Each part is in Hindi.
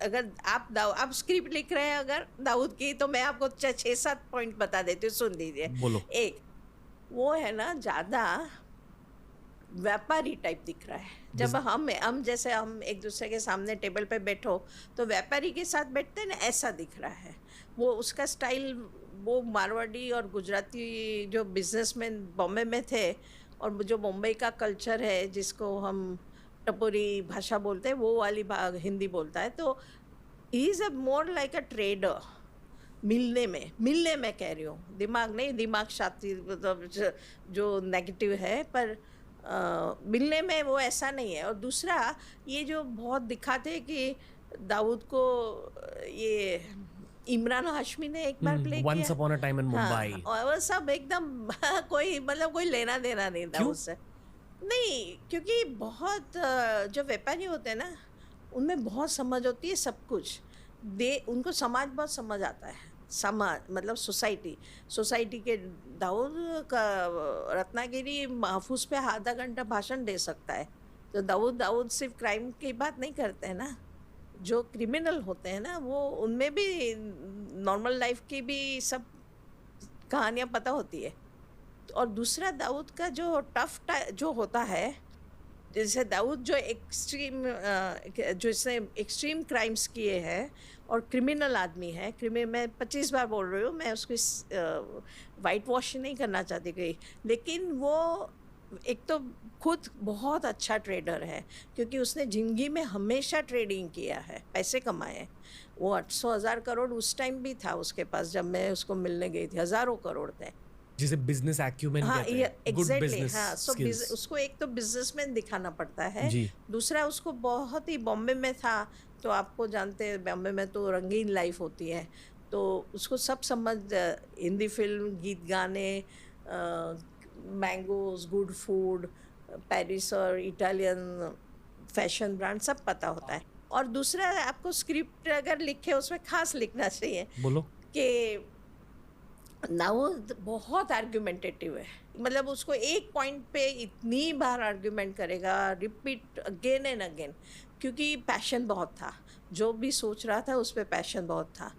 अगर आप स्क्रिप्ट लिख रहे हैं अगर दाऊद की, तो मैं आपको 6-7 पॉइंट बता देती हूँ, सुन लीजिए। बोलो। एक, वो है ना ज़्यादा व्यापारी टाइप दिख रहा है। जब बिज़ हम जैसे हम एक दूसरे के सामने टेबल पे बैठो तो व्यापारी के साथ बैठते हैं ना, ऐसा दिख रहा है। वो उसका स्टाइल, वो मारवाड़ी और गुजराती जो बिजनेसमैन बॉम्बे में थे, और जो मुंबई का कल्चर है जिसको हम टपोरी भाषा बोलते हैं, वो वाली हिंदी बोलता है। तो he is a more like a trader. मिलने में कह रही हूँ, दिमाग नहीं, दिमाग शातिर मतलब जो नेगेटिव है, पर मिलने में वो ऐसा नहीं है। और दूसरा, ये जो बहुत दिखाते हैं कि दाऊद को ये इमरान हाशमी ने एक बार प्ले वंस किया। अपॉन अ टाइम इन हाँ, मुंबई। और वो सब एकदम कोई मतलब कोई लेना देना नहीं क्यों? दाऊद से। नहीं, क्योंकि बहुत जो व्यापारी होते हैं ना, उनमें बहुत समझ होती है सब कुछ। दे उनको समाज बहुत समझ आता है। समाज मतलब सोसाइटी के दाऊद का रत्नागिरी महफूज पे आधा घंटा भाषण दे सकता है। तो दाऊद दाऊद सिर्फ क्राइम की बात नहीं करते हैं ना। जो क्रिमिनल होते हैं ना, वो उनमें भी नॉर्मल लाइफ की भी सब कहानियाँ पता होती है। और दूसरा, दाऊद का जो जो होता है, जैसे दाऊद जो जो इसने एक्सट्रीम क्राइम्स किए हैं और क्रिमिनल आदमी है। क्रिमिनल, मैं 25 बार बोल रही हूँ, मैं उसको वाइट वॉश नहीं करना चाहती कहीं, लेकिन वो एक तो खुद बहुत अच्छा ट्रेडर है, क्योंकि उसने ज़िंदगी में हमेशा ट्रेडिंग किया है, पैसे कमाए हैं। वो 800,000 करोड़ उस टाइम भी था उसके पास, जब मैं उसको मिलने गई थी, हज़ारों करोड़ थे। जिसे बिज़नेस एक्यूमेन हाँ, कहते ये हैं, गुड एग्ज़ैक्टली, बिज़नेस हाँ, सो स्किल्स। उसको एक तो बिज़नेसमैन दिखाना पड़ता है। जी। दूसरा, उसको बहुत ही बॉम्बे में था, तो आपको जानते हैं बॉम्बे में तो रंगीन लाइफ़ होती है। तो उसको सब समझ, हिंदी फ़िल्म, गीत गाने, मैंगोज़, गुड फूड, पेरिस और इटालियन फ़ैशन ब्रांड सब पता होता है। और दूसरा, आपको स्क्रिप्ट अगर लिखे उसमें ख़ास लिखना चाहिए बोलो। कि दाऊद बहुत आर्गुमेंटेटिव है। मतलब उसको एक पॉइंट पे इतनी बार आर्गुमेंट करेगा, रिपीट अगेन एंड अगेन, क्योंकि पैशन बहुत था। जो भी सोच रहा था उस पे पैशन बहुत था।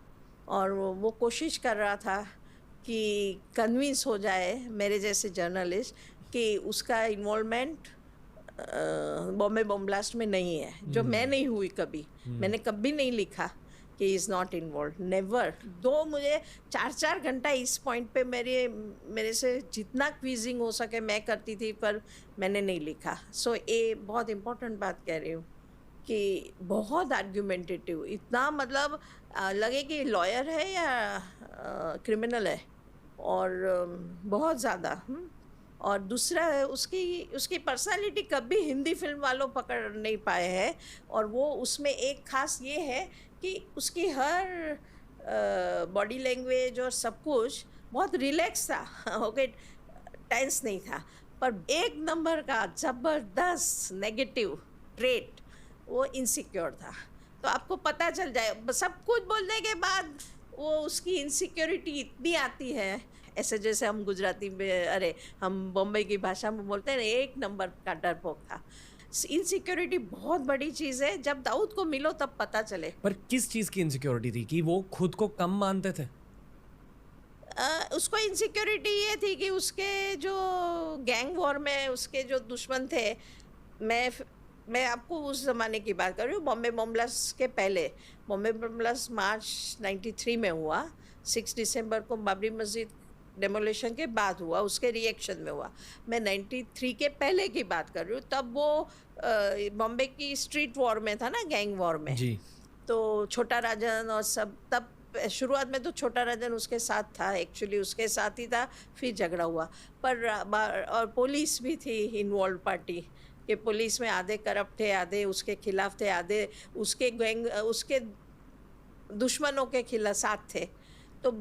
और वो कोशिश कर रहा था कि कन्विंस हो जाए मेरे जैसे जर्नलिस्ट कि उसका इन्वॉल्वमेंट बॉम्बे बम ब्लास्ट में नहीं है, जो मैं नहीं हुई कभी। मैंने कभी नहीं लिखा कि इज़ नॉट इन्वॉल्व, नेवर। दो मुझे 4-4 घंटा इस पॉइंट पे मेरे से जितना क्विजिंग हो सके मैं करती थी, पर मैंने नहीं लिखा। सो ये बहुत इम्पोर्टेंट बात कह रही हूँ कि बहुत आर्ग्यूमेंटेटिव, इतना मतलब लगे कि लॉयर है या क्रिमिनल है। और बहुत ज़्यादा। और दूसरा है, उसकी उसकी पर्सनालिटी कभी हिंदी फिल्म वालों पकड़ नहीं पाए हैं। और वो उसमें एक खास ये है कि उसकी हर बॉडी लैंग्वेज और सब कुछ बहुत रिलैक्स था। ओके, टेंस नहीं था। पर एक नंबर का ज़बरदस्त नेगेटिव ट्रेट, वो इनसिक्योर था। तो आपको पता चल जाए, सब कुछ बोलने के बाद वो उसकी इनसिक्योरिटी इतनी आती है। ऐसे जैसे हम गुजराती में, अरे हम बॉम्बे की भाषा में बोलते हैं ना, एक नंबर का डरपोक था। इनसिक्योरिटी बहुत बड़ी चीज़ है, जब दाऊद को मिलो तब पता चले। पर किस चीज़ की इनसिक्योरिटी थी कि वो खुद को कम मानते थे? उसको इनसिक्योरिटी ये थी कि उसके जो गैंग वॉर में उसके जो दुश्मन थे, मैं फ मैं आपको उस ज़माने की बात कर रही हूँ, बॉम्बे बम ब्लास्ट के पहले। बॉम्बे बम ब्लास्ट मार्च 93 में हुआ, 6 दिसंबर को बाबरी मस्जिद डेमोलिशन के बाद हुआ, उसके रिएक्शन में हुआ। मैं 93 के पहले की बात कर रही हूँ, तब वो बॉम्बे की स्ट्रीट वॉर में था ना, गैंग वॉर में। जी। तो छोटा राजन और सब, तब शुरुआत में तो छोटा राजन उसके साथ था, एक्चुअली उसके साथ ही था, फिर झगड़ा हुआ। पर और पुलिस भी थी इन्वॉल्व पार्टी, कि पुलिस में आधे करप्ट थे, आधे उसके खिलाफ थे, आधे उसके दुश्मनों के खिलाफ साथ थे। तो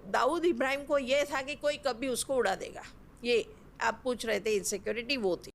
दाऊद इब्राहिम को ये था कि कोई कभी उसको उड़ा देगा। ये आप पूछ रहे थे इनसिक्योरिटी, वो थी।